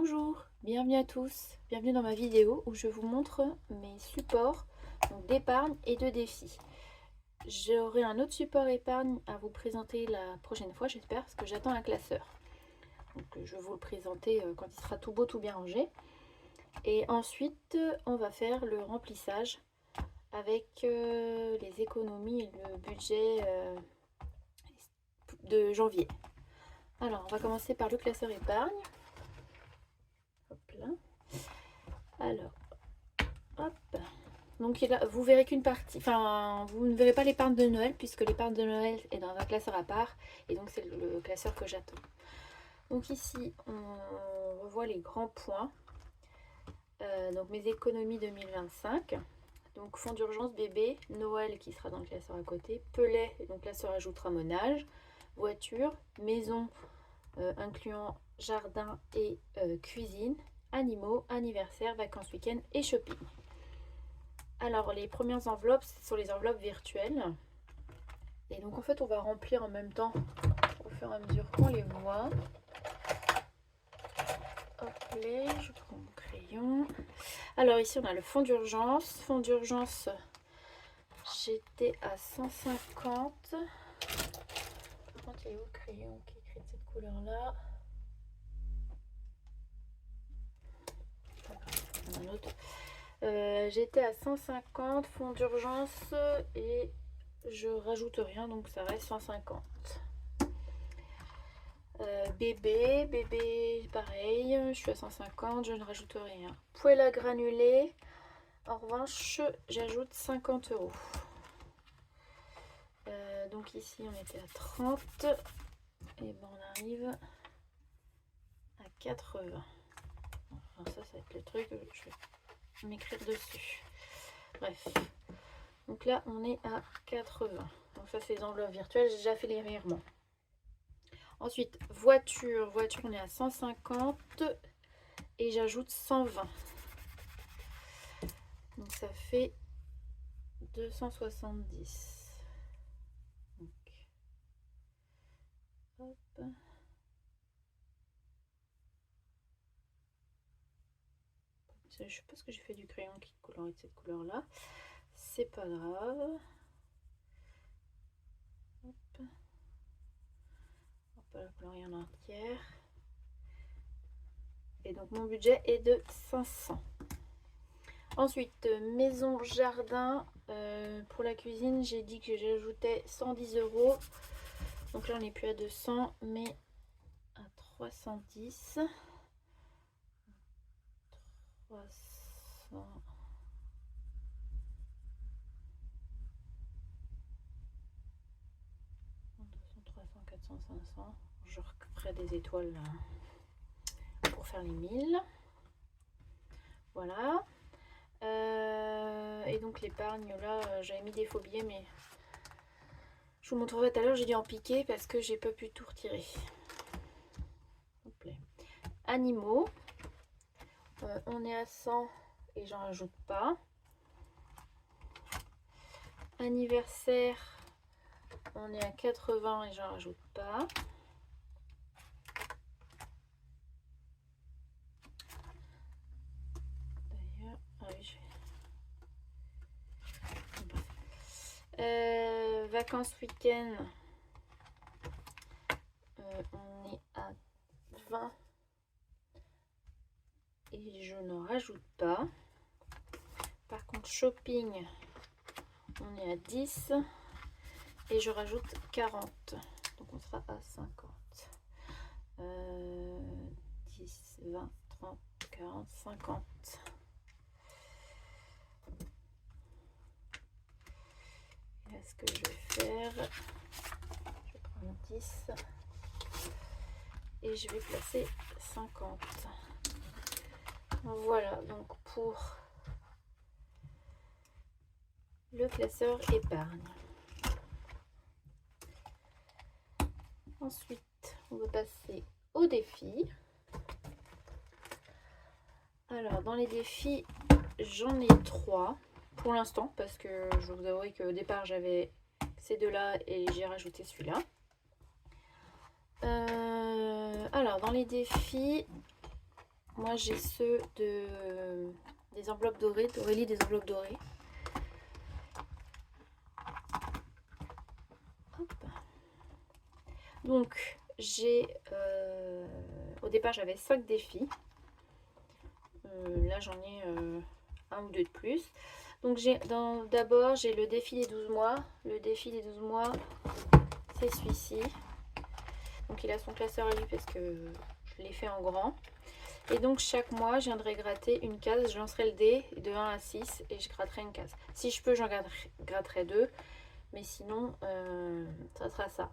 Bonjour, bienvenue à tous, bienvenue dans ma vidéo où je vous montre mes supports d'épargne et de défi. J'aurai un autre support épargne à vous présenter la prochaine fois, j'espère, parce que j'attends un classeur. Donc je vais vous le présenter quand il sera tout beau, tout bien rangé. Et ensuite, on va faire le remplissage avec les économies et le budget de janvier. Alors, on va commencer par le classeur épargne. Hop là. Alors, hop. Donc vous verrez qu'une partie, enfin vous ne verrez pas l'épargne de Noël puisque l'épargne de Noël est dans un classeur à part et donc c'est le classeur que j'attends. Donc ici on revoit les grands points. Donc mes économies 2025. Donc fonds d'urgence bébé, Noël qui sera dans le classeur à côté, Pellet, donc classeur ajoutera mon âge, voiture, maison incluant jardin et cuisine, animaux, anniversaire, vacances week-end et shopping. Alors les premières enveloppes, ce sont les enveloppes virtuelles. Et donc en fait on va remplir en même temps au fur et à mesure qu'on les voit. Hop là, je prends mon crayon. Alors ici on a le fonds d'urgence. Fonds d'urgence, j'étais à 150. Par contre il est où le crayon qui écrit de cette couleur là? Un autre. J'étais à 150 fonds d'urgence et je rajoute rien donc ça reste 150. Bébé pareil, je suis à 150, je ne rajoute rien. Poêle à granulés, en revanche j'ajoute 50 euros. Donc ici on était à 30 et ben on arrive à 80. Enfin ça va être le truc, je vais m'écrire dessus. Bref, donc là on est à 80. Donc ça c'est les enveloppes virtuelles, j'ai déjà fait les virements. Ensuite, voiture, on est à 150 et j'ajoute 120. Donc ça fait 270. Donc, hop. Je sais pas ce que j'ai fait du crayon qui colorie de cette couleur là. C'est pas grave. Hop. On va la colorier en entière. Et donc mon budget est de 500. Ensuite, maison jardin. Pour la cuisine, j'ai dit que j'ajoutais 110 euros. Donc là, on n'est plus à 200, mais à 310. 300. 300, 400, 500. Je referai des étoiles là, pour faire les 1000. Voilà. Et donc l'épargne là, j'avais mis des faux billets, mais je vous montrerai tout à l'heure, j'ai dû en piquer parce que j'ai pas pu tout retirer. Animaux, on est à 100 et j'en rajoute pas. Anniversaire, on est à 80 et j'en rajoute pas. D'ailleurs, ah oui, vacances week-end, on est à 20 et je ne rajoute pas. Par contre shopping, on est à 10 et je rajoute 40, donc on sera à 50. 10, 20, 30, 40, 50. Et là ce que je vais faire, je vais prendre 10 et je vais placer 50. Voilà donc pour le classeur épargne. Ensuite, on va passer aux défis. Alors, dans les défis, j'en ai 3 pour l'instant parce que je vous avouer qu'au départ, j'avais ces deux-là et j'ai rajouté celui-là. Alors, dans les défis, moi j'ai ceux des enveloppes dorées, d'Aurélie des enveloppes dorées. Hop. Donc j'ai au départ j'avais 5 défis. Là j'en ai un ou deux de plus. Donc d'abord j'ai le défi des 12 mois. Le défi des 12 mois, c'est celui-ci. Donc il a son classeur à lui parce que je l'ai fait en grand. Et donc chaque mois je viendrai gratter une case. Je lancerai le dé de 1 à 6 et je gratterai une case. Si je peux, j'en gratterai 2. Mais sinon ça sera ça.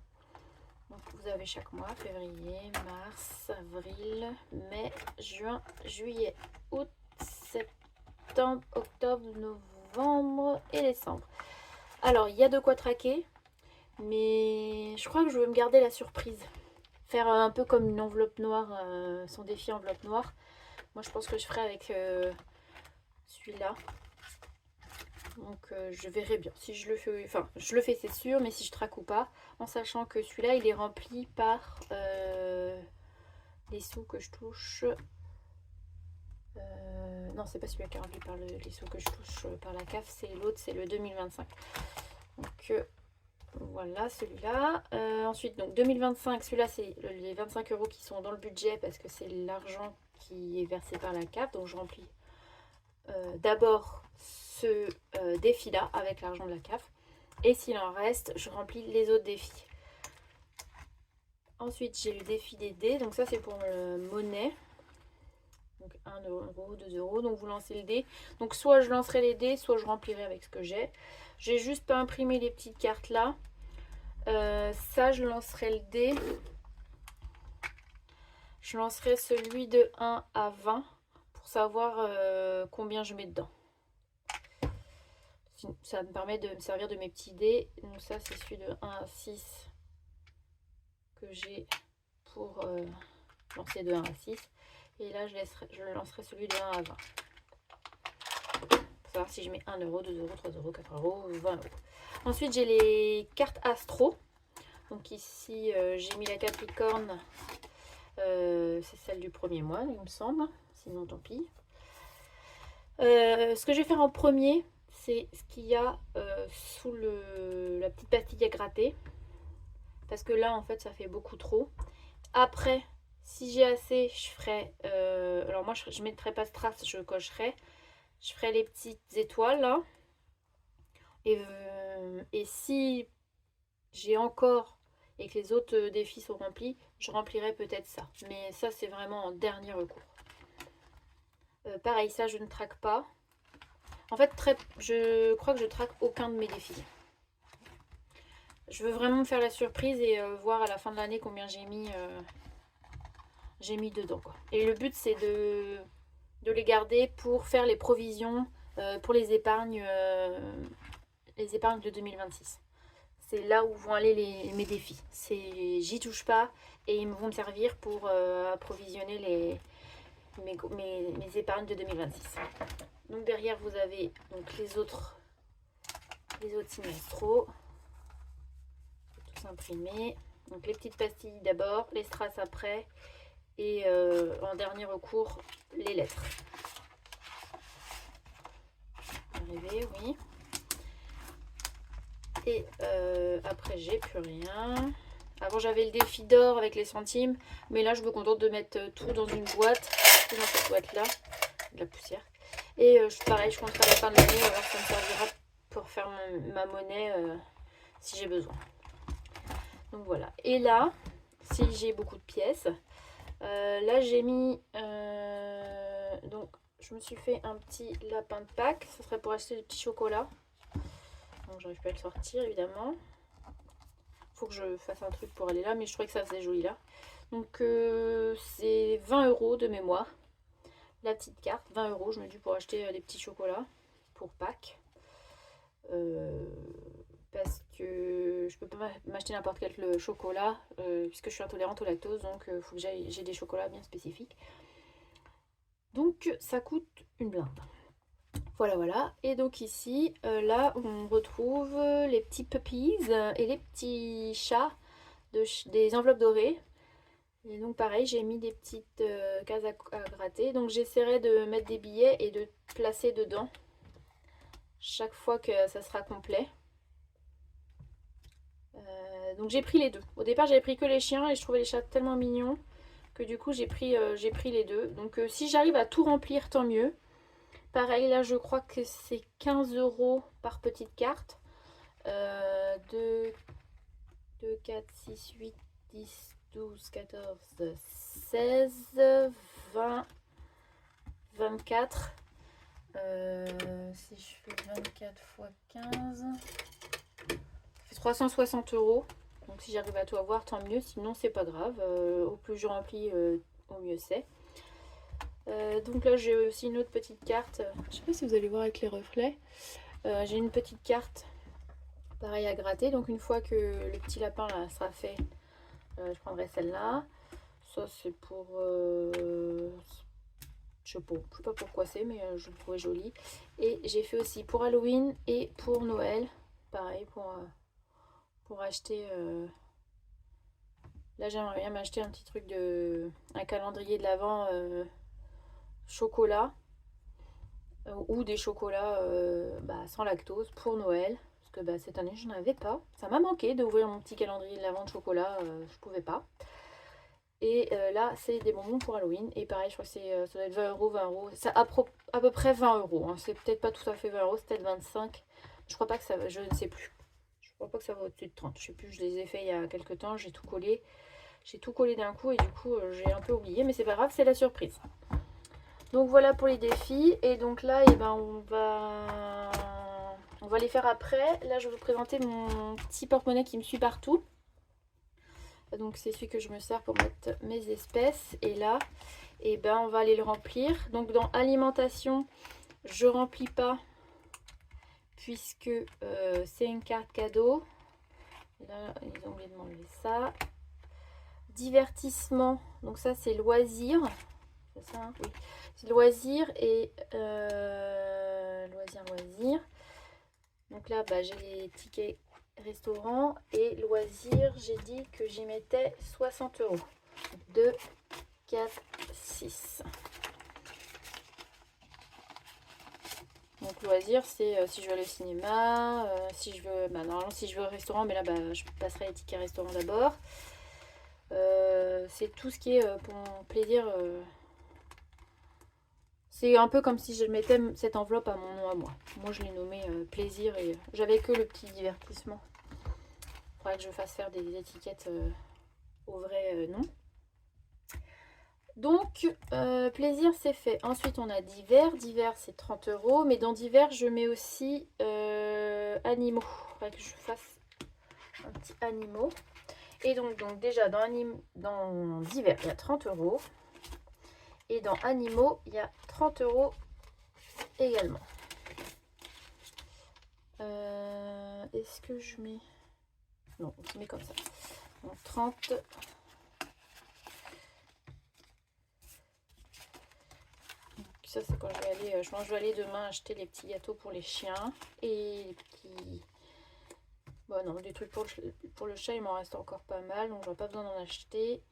Donc vous avez chaque mois, février, mars, avril, mai, juin, juillet, août, septembre, octobre, novembre et décembre. Alors il y a de quoi traquer, mais je crois que je veux me garder la surprise. Faire un peu comme une enveloppe noire, son défi enveloppe noire. Moi je pense que je ferai avec celui-là. Donc je verrai bien si je le fais, enfin je le fais c'est sûr, mais si je traque ou pas, en sachant que celui-là il est rempli par les sous que je touche. Non, c'est pas celui-là qui est rempli par les sous que je touche par la CAF, c'est l'autre, c'est le 2025. Donc voilà celui-là. Ensuite donc 2025, celui-là c'est les 25 € qui sont dans le budget parce que c'est l'argent qui est versé par la CAF. Donc je remplis d'abord ce défi là avec l'argent de la CAF, et s'il en reste je remplis les autres défis. Ensuite j'ai le défi des dés, donc ça c'est pour le monnaie, donc 1 €, 2 €, donc vous lancez le dé, donc soit je lancerai les dés, soit je remplirai avec ce que j'ai juste pas imprimé les petites cartes là. Ça je lancerai le dé, je lancerai celui de 1 à 20 pour savoir combien je mets dedans. Ça me permet de me servir de mes petits dés. Donc ça c'est celui de 1 à 6 que j'ai pour lancer de 1 à 6. Et là je lancerai celui de 1 à 20. Pour savoir si je mets 1 €, 2 €, 3 €, 4 €, 20 €. Ensuite j'ai les cartes astro. Donc ici j'ai mis la Capricorne. C'est celle du premier mois il me semble. Sinon tant pis. Ce que je vais faire en premier, c'est ce qu'il y a sous la petite pastille à gratter. Parce que là, en fait, ça fait beaucoup trop. Après, si j'ai assez, je ferai... alors moi, je ne mettrai pas strass, je cocherai. Je ferai les petites étoiles, là. Et si j'ai encore et que les autres défis sont remplis, je remplirai peut-être ça. Mais ça, c'est vraiment en dernier recours. Pareil, ça, je ne traque pas. En fait, je crois que je traque aucun de mes défis. Je veux vraiment me faire la surprise et voir à la fin de l'année combien j'ai mis dedans, quoi. Et le but, c'est de les garder pour faire les provisions pour les épargnes de 2026. C'est là où vont aller mes défis. J'y touche pas et ils vont me servir pour approvisionner mes épargnes de 2026. Donc derrière vous avez donc les autres signes astro, tous imprimés. Donc les petites pastilles d'abord, les strass après, et en dernier recours les lettres. Arrivé, oui. Et après j'ai plus rien. Avant j'avais le défi d'or avec les centimes, mais là je me contente de mettre tout dans une boîte, tout dans cette boîte là, de la poussière. Et pareil, je compterai à la fin de l'année, alors ça me servira pour faire ma monnaie si j'ai besoin. Donc voilà. Et là, si j'ai beaucoup de pièces, là j'ai mis... donc je me suis fait un petit lapin de Pâques. Ce serait pour acheter des petits chocolats. Donc j'arrive pas à le sortir évidemment. Faut que je fasse un truc pour aller là, mais je trouvais que ça faisait joli là. Donc c'est 20 € de mémoire. La petite carte, 20 €, je me dis, pour acheter des petits chocolats pour Pâques. Parce que je peux pas m'acheter n'importe quel chocolat puisque je suis intolérante au lactose, donc il faut que j'ai des chocolats bien spécifiques. Donc ça coûte une blinde. Voilà. Et donc ici, là, on retrouve les petits puppies et les petits chats des enveloppes dorées. Et donc pareil, j'ai mis des petites cases à gratter. Donc j'essaierai de mettre des billets et de placer dedans chaque fois que ça sera complet. Donc j'ai pris les deux. Au départ j'avais pris que les chiens et je trouvais les chats tellement mignons que du coup j'ai pris les deux. Donc si j'arrive à tout remplir, tant mieux. Pareil, là je crois que c'est 15 € par petite carte. 2, 4, 6, 8, 10, 12, 14, 16, 20, 24. Si je fais 24 fois 15, ça fait 360 €. Donc si j'arrive à tout avoir, tant mieux. Sinon, c'est pas grave. Au plus je remplis, au mieux c'est. Donc là, j'ai aussi une autre petite carte. Je sais pas si vous allez voir avec les reflets. J'ai une petite carte, pareil, à gratter. Donc une fois que le petit lapin là sera fait, je prendrai celle-là. Ça, c'est pour... je sais pas pourquoi c'est, mais je le trouvais joli. Et j'ai fait aussi pour Halloween et pour Noël. Pareil, pour acheter... Là, j'aimerais bien m'acheter un petit truc de... un calendrier de l'Avent chocolat. Ou des chocolats sans lactose pour Noël. Parce que cette année, je n'en avais pas. Ça m'a manqué d'ouvrir mon petit calendrier de l'Avent de chocolat. Je pouvais pas. Et là, c'est des bonbons pour Halloween. Et pareil, je crois que ça doit être 20 €, 20 €. C'est à peu près 20 €. Hein. C'est peut-être pas tout à fait 20 €, c'est peut-être 25. Je crois pas que ça va, je ne sais plus. Je crois pas que ça va au-dessus de 30. Je sais plus, je les ai fait il y a quelques temps. J'ai tout collé. J'ai tout collé d'un coup et du coup, j'ai un peu oublié. Mais c'est pas grave, c'est la surprise. Donc voilà pour les défis. Et donc là, on va les faire après. Là, je vais vous présenter mon petit porte-monnaie qui me suit partout. Donc c'est celui que je me sers pour mettre mes espèces. Et là, on va aller le remplir. Donc dans alimentation, je remplis pas puisque c'est une carte cadeau. Là, ils ont oublié de m'enlever ça. Divertissement, donc ça c'est loisir. C'est ça, hein, oui. C'est loisir et loisir. Donc là, j'ai les tickets restaurant et loisirs. J'ai dit que j'y mettais 60 €. 2, 4, 6. Donc loisir, c'est si je veux aller au cinéma, si je veux, normalement si je veux au restaurant, mais là je passerai les tickets restaurant d'abord. C'est tout ce qui est pour mon plaisir. C'est un peu comme si je mettais cette enveloppe à mon nom à moi. Moi je l'ai nommé plaisir et j'avais que le petit divertissement. Il faudrait que je fasse faire des étiquettes au vrai nom. Donc, plaisir, c'est fait. Ensuite, on a divers. Divers, c'est 30 €. Mais dans divers, je mets aussi animaux. Il faudrait que je fasse un petit animaux. Et donc déjà, dans divers, il y a 30 €. Et dans animaux, il y a 30 € également. Est-ce que je mets... Non, je mets comme ça. Donc 30... Ça, c'est quand je vais aller, je pense que je vais aller demain acheter les petits gâteaux pour les chiens et les petits... Bon non, des trucs pour le chat, il m'en reste encore pas mal, donc j'aurai pas besoin d'en acheter.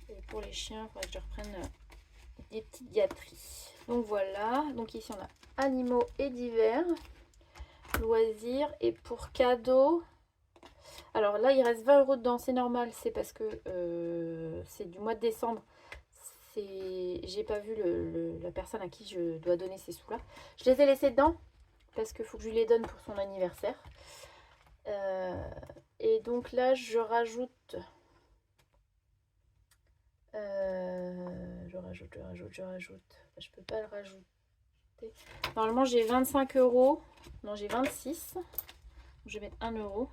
Et pour les chiens, il faudrait que je reprenne des petites gâteries. Donc voilà, donc ici on a animaux et divers, loisirs, et pour cadeaux... Alors là, il reste 20 € dedans, c'est normal, c'est parce que c'est du mois de décembre. J'ai pas vu la personne à qui je dois donner ces sous là. Je les ai laissés dedans parce qu'il faut que je lui les donne pour son anniversaire. Et donc là je rajoute je peux pas le rajouter. Normalement j'ai 25 €. Non, j'ai 26. Je vais mettre 1 €.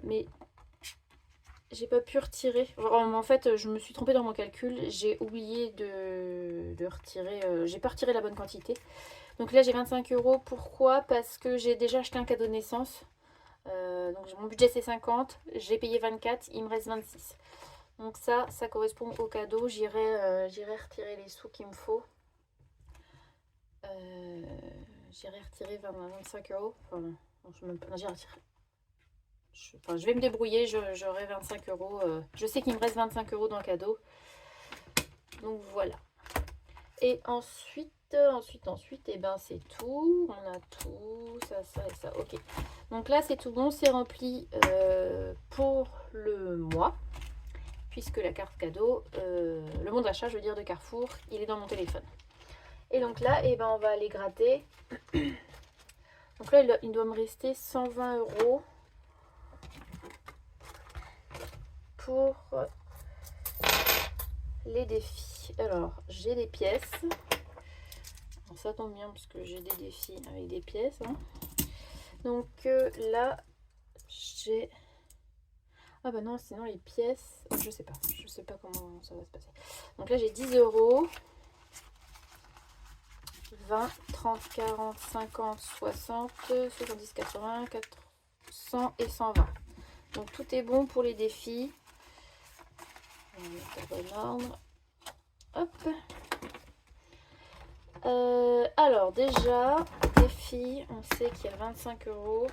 Mais j'ai pas pu retirer. En fait, je me suis trompée dans mon calcul. J'ai oublié de retirer. J'ai pas retiré la bonne quantité. Donc là, j'ai 25 €. Pourquoi? Parce que j'ai déjà acheté un cadeau de naissance. Donc mon budget c'est 50. J'ai payé 24. Il me reste 26. Donc ça correspond au cadeau. J'irai retirer les sous qu'il me faut. J'irai retirer 25 €. Enfin, non, je vais me débrouiller, j'aurai 25 €. Je sais qu'il me reste 25 € dans le cadeau. Donc voilà. Et ensuite, et ben c'est tout. On a tout, ça et ça. Ok. Donc là, c'est tout bon, c'est rempli pour le mois. Puisque la carte cadeau, le bon d'achat, je veux dire, de Carrefour, il est dans mon téléphone. Et donc là, et ben on va aller gratter. Donc là, il doit me rester 120 € pour les défis. Alors, j'ai des pièces. Alors, ça tombe bien parce que j'ai des défis avec des pièces. Hein. Donc là, j'ai... Ah bah non, sinon les pièces... Je sais pas comment ça va se passer. Donc là, j'ai 10 €. 20, 30, 40, 50, 60, 70, 80, 400 et 120. Donc tout est bon pour les défis. On va mettre au bon ordre. Hop. Alors déjà, défi, on sait qu'il y a 25 €.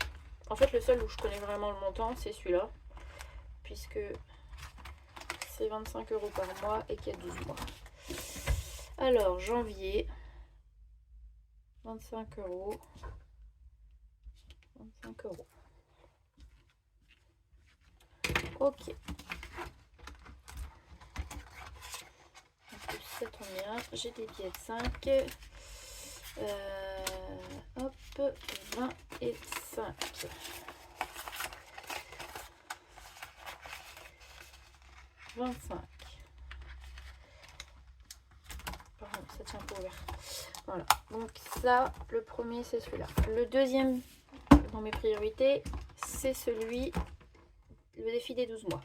En fait, le seul où je connais vraiment le montant, c'est celui-là. Puisque c'est 25 € par mois et qu'il y a 12 mois. Alors, janvier, 25 €. 25 €. Ok. Ça tombe bien. J'ai des billets de 5. Hop, 20 et 5. 25. Pardon, ça tient pas ouvert. Voilà. Donc ça, le premier, c'est celui-là. Le deuxième dans mes priorités, c'est celui, le défi des 12 mois.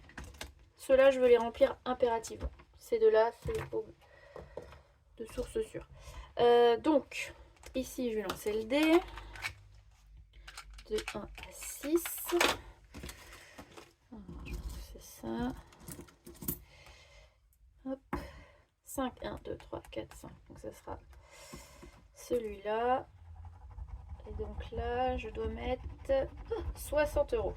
Ceux-là, je veux les remplir impérativement. Ces deux-là, c'est de source sûre. Donc, ici, je vais lancer le dé. De 1 à 6. C'est ça. Hop. 5, 1, 2, 3, 4, 5. Donc, ça sera celui-là. Et donc là, je dois mettre 60 €.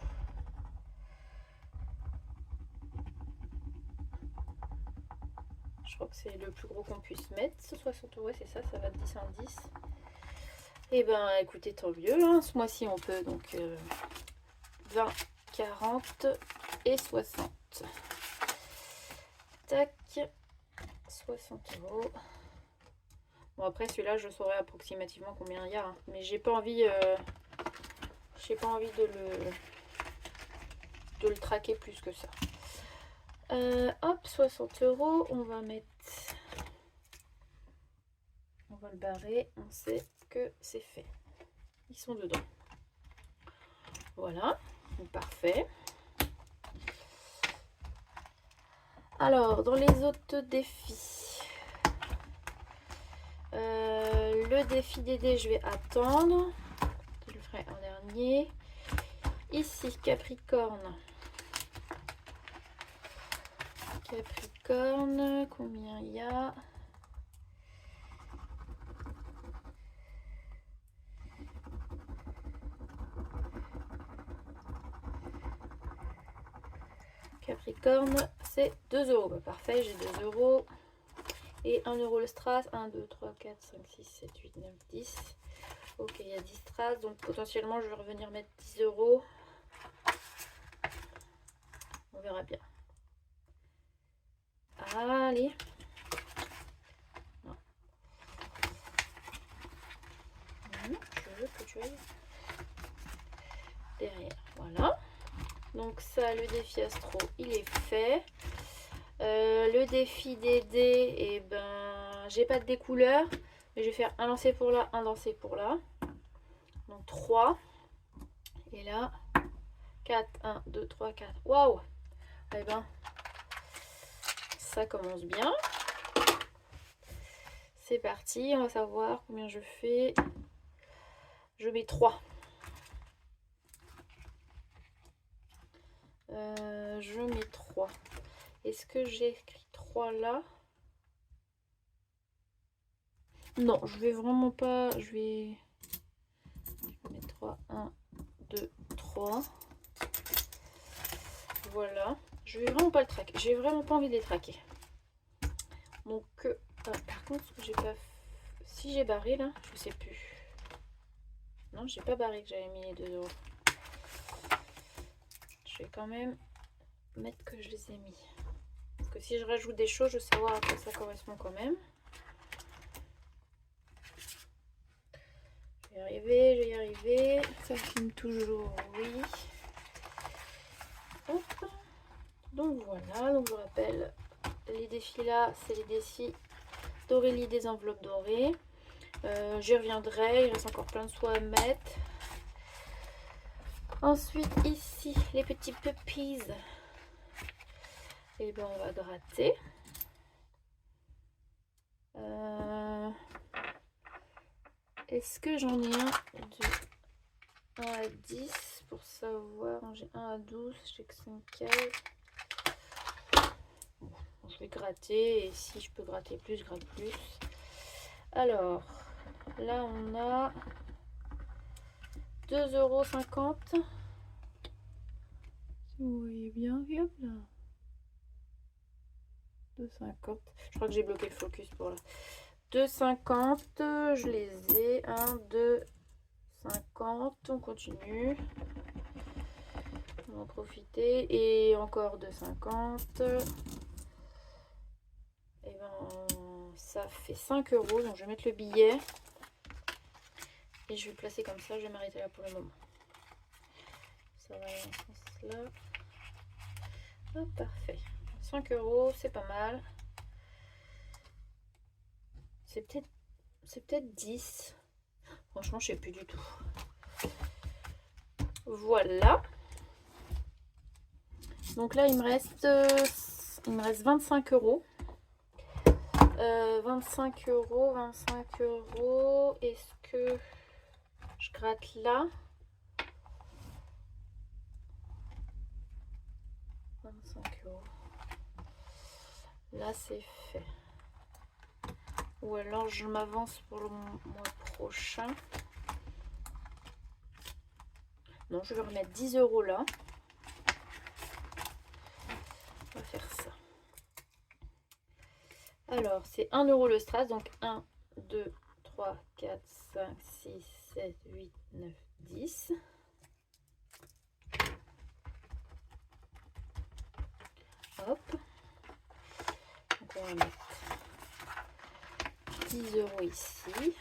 Je crois que c'est le plus gros qu'on puisse mettre. 60 €, c'est ça, ça va de 10 en 10. Et ben écoutez, tant mieux. Hein. Ce mois-ci, on peut donc 20, 40 et 60. Tac. 60 €. Bon, après, celui-là, je saurai approximativement combien il y a. Hein. Mais j'ai pas envie... de le traquer plus que ça. Hop, 60 €. On va mettre... On va le barrer. On sait que c'est fait. Ils sont dedans. Voilà. Donc, parfait. Alors, dans les autres défis... le défi d'aider, je vais attendre. Je le ferai en dernier. Ici, Capricorne. Capricorne, combien il y a? Capricorne, c'est 2 €. Bah, parfait, j'ai 2 €. Et 1 € le strass. 1, 2, 3, 4, 5, 6, 7, 8, 9, 10. Ok, il y a 10 strass. Donc potentiellement, je vais revenir mettre 10 €. On verra bien. Allez. Non. Je veux que tu ailles derrière. Voilà. Donc ça, le défi astro, il est fait. Le défi des dés, et ben, j'ai pas de dés couleurs, mais je vais faire un lancer pour là, un lancer pour là. Donc 3. Et là, 4, 1, 2, 3, 4. Waouh! Eh ben, ça commence bien. C'est parti, on va savoir combien je fais. Je mets 3. Je mets 3. Est-ce que j'ai écrit 3 là? Non, je vais vraiment pas. Je vais mettre 3. 1, 2, 3. voilà. Je vais vraiment pas le traquer. J'ai vraiment pas envie de les traquer. Donc, par contre, ce que j'ai pas... Si j'ai barré là, je sais plus. Non, j'ai pas barré que j'avais mis les 2 euros. Je vais quand même mettre que je les ai mis. Parce que si je rajoute des choses, je vais savoir à quoi ça correspond quand même. Je vais y arriver, je vais y arriver. Ça filme toujours, oui. Hop. Donc voilà, donc je rappelle, les défis là, c'est les défis d'Aurélie des enveloppes dorées. J'y reviendrai, il reste encore plein de soins à mettre. Ensuite ici, les petits puppies. Et ben on va gratter. Est-ce que j'en ai un de 1 à 10 pour savoir? J'ai 1 à 12, j'ai que 5 cases. Bon, je vais gratter et si je peux gratter plus, je gratte plus. Alors, là on a 2,50 €. Si vous voyez bien, hop là. 2,50 €. Je crois que j'ai bloqué le focus pour là. 2,50 €, je les ai. 1, 2, 50. On continue. On va en profiter. Et encore 2,50 €. Et ben ça fait 5 €. Donc je vais mettre le billet. Et je vais le placer comme ça. Je vais m'arrêter là pour le moment. Ça va aller dans ce sens là. Ah, parfait. 5 €, c'est pas mal. C'est peut-être 10. Franchement, je sais plus du tout. Voilà. Donc là, il me reste 25 €. 25 €, 25 €. Est-ce que je gratte là? 25 €. Là, c'est fait. Ou alors, je m'avance pour le mois prochain. Non, je vais remettre 10 € là. On va faire ça. Alors, c'est 1 € le strass. Donc 1, 2, 3, 4, 5, 6, 7, 8, 9, 10. Hop. Donc on va mettre 10 € ici.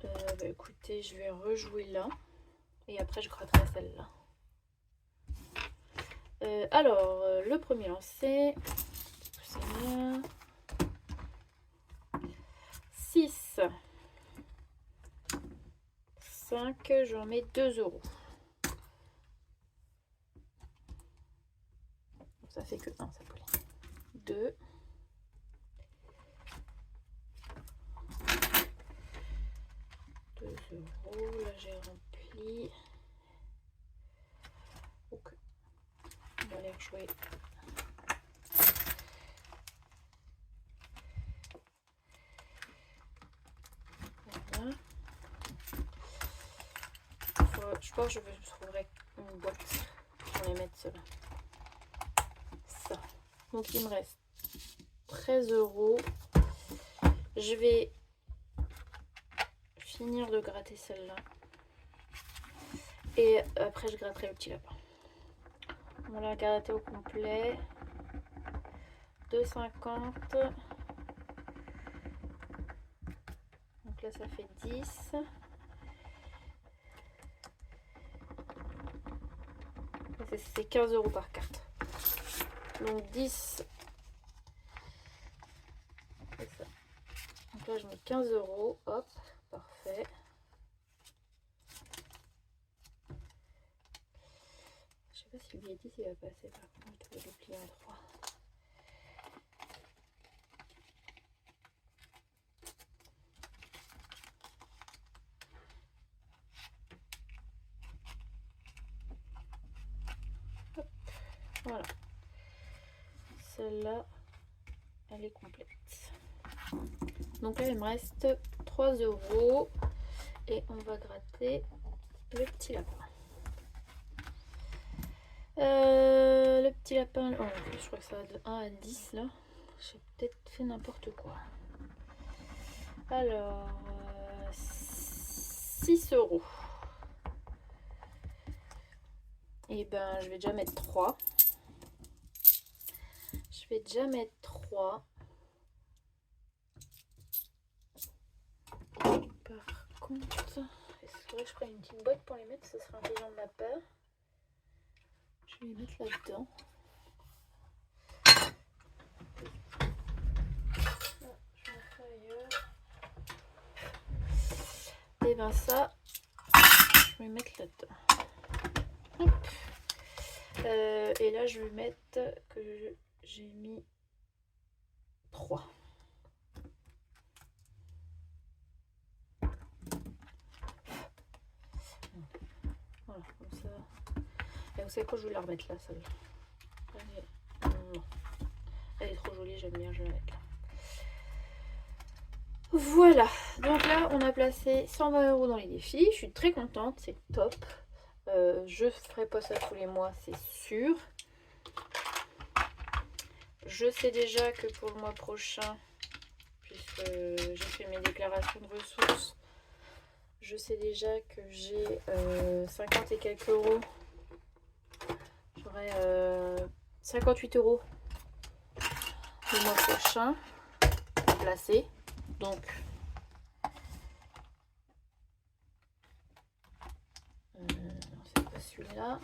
Bah écoutez, je vais rejouer là. Et après, je gratterai celle-là. Alors, le premier lancé. C'est bien. 6. 5. J'en mets 2 €. Ça fait que 1, ça peut aller. 2. 2 €. Là, j'ai rempli. Ok. On va aller rejouer. Voilà. Je pense que je trouverai une boîte pour les mettre cela. Ça. Donc il me reste 13 €. Je vais finir de gratter celle-là. Et après je gratterai le petit lapin. On l'a gratté au complet. 2,50. Donc là ça fait 10. C'est 15 € par carte. Donc 10. C'est ça. Donc là je mets 15 €. Hop, parfait. Je sais pas si le billet 10 il va passer par contre. Je vais le plier en 3. Hop. Voilà. Celle-là, elle est complète. Donc là, il me reste 3 € et on va gratter le petit lapin. Le petit lapin, oh, je crois que ça va de 1 à 10 là. J'ai peut-être fait n'importe quoi. Alors, 6 €. Et ben, je vais déjà mettre 3. Je vais déjà mettre 3. Par contre, est-ce que je prenne une petite boîte pour les mettre? Ce serait intelligent de ma part. Je vais les mettre là-dedans. Je vais mettre ailleurs. Et ben ça, je vais mettre là-dedans. Et là, je vais mettre que j'ai mis 3. Voilà, comme ça. Et vous savez quoi, je vais la remettre là, celle-là. Non. Elle est trop jolie, j'aime bien, je vais la mettre là. Voilà, donc là, on a placé 120 € dans les défis. Je suis très contente, c'est top. Je ferai pas ça tous les mois, c'est sûr. Je sais déjà que pour le mois prochain, puisque j'ai fait mes déclarations de ressources, je sais déjà que j'ai 50 et quelques euros. J'aurai 58 € le mois prochain à placer. Donc, c'est pas celui-là.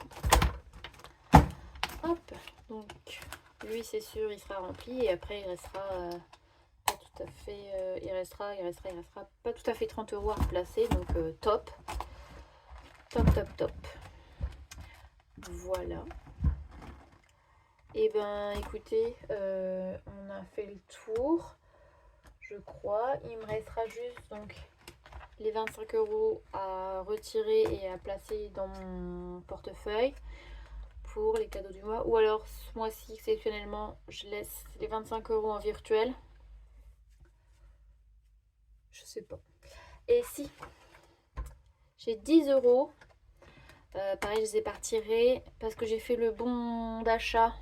Hop, donc lui c'est sûr il sera rempli et après il restera pas tout à fait, il restera pas tout à fait 30 € à replacer, donc top. Voilà. Et ben écoutez, on a fait le tour, je crois. Il me restera juste donc les 25 € à retirer et à placer dans mon portefeuille pour les cadeaux du mois. Ou alors ce mois-ci, exceptionnellement, je laisse les 25 € en virtuel. Je sais pas. Et si j'ai 10 €, pareil, je les ai pas retirés parce que j'ai fait le bon d'achat.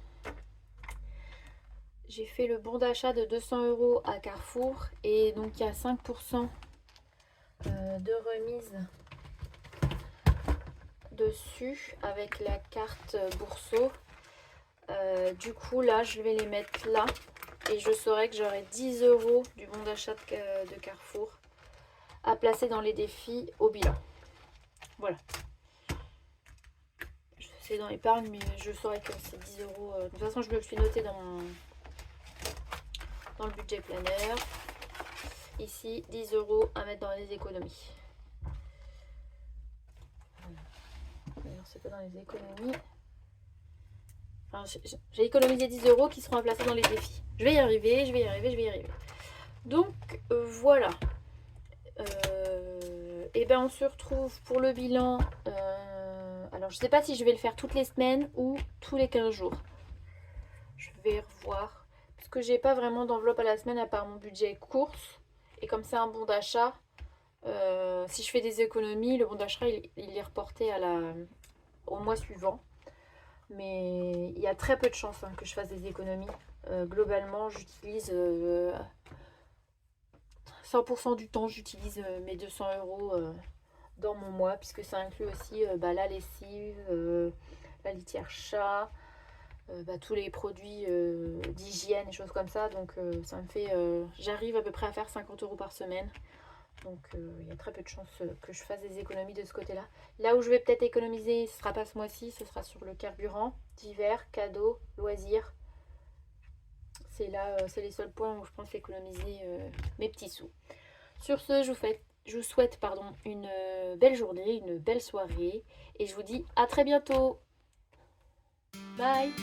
J'ai fait le bon d'achat de 200 € à Carrefour et donc il y a 5% de remise dessus avec la carte Bourseau. Du coup là je vais les mettre là et je saurai que j'aurai 10 € du bon d'achat de Carrefour à placer dans les défis au bilan. Voilà. C'est dans l'épargne mais je saurai que c'est 10 €. De toute façon je me le suis noté dans le budget planner. Ici 10 € à mettre dans les économies. D'ailleurs c'est pas dans les économies. Enfin, j'ai économisé 10 € qui seront à placer dans les défis. Je vais y arriver, je vais y arriver. Donc voilà. Et ben on se retrouve pour le bilan. Alors je sais pas si je vais le faire toutes les semaines ou tous les 15 jours. Je vais revoir. Parce que j'ai pas vraiment d'enveloppe à la semaine à part mon budget course. Et comme c'est un bon d'achat, si je fais des économies, le bon d'achat il est reporté au mois suivant. Mais il y a très peu de chances que je fasse des économies. Globalement, j'utilise 100% du temps, j'utilise mes 200 € dans mon mois, puisque ça inclut aussi la lessive, la litière chat, tous les produits d'hygiène et choses comme ça. Donc ça me fait, j'arrive à peu près à faire 50 € par semaine. Donc il y a très peu de chances que je fasse des économies de ce côté-là. Là où je vais peut-être économiser, ce ne sera pas ce mois-ci, ce sera sur le carburant, d'hiver, cadeaux, loisirs. C'est là, c'est les seuls points où je pense économiser mes petits sous. Sur ce, je vous souhaite une belle journée, une belle soirée et je vous dis à très bientôt. Bye!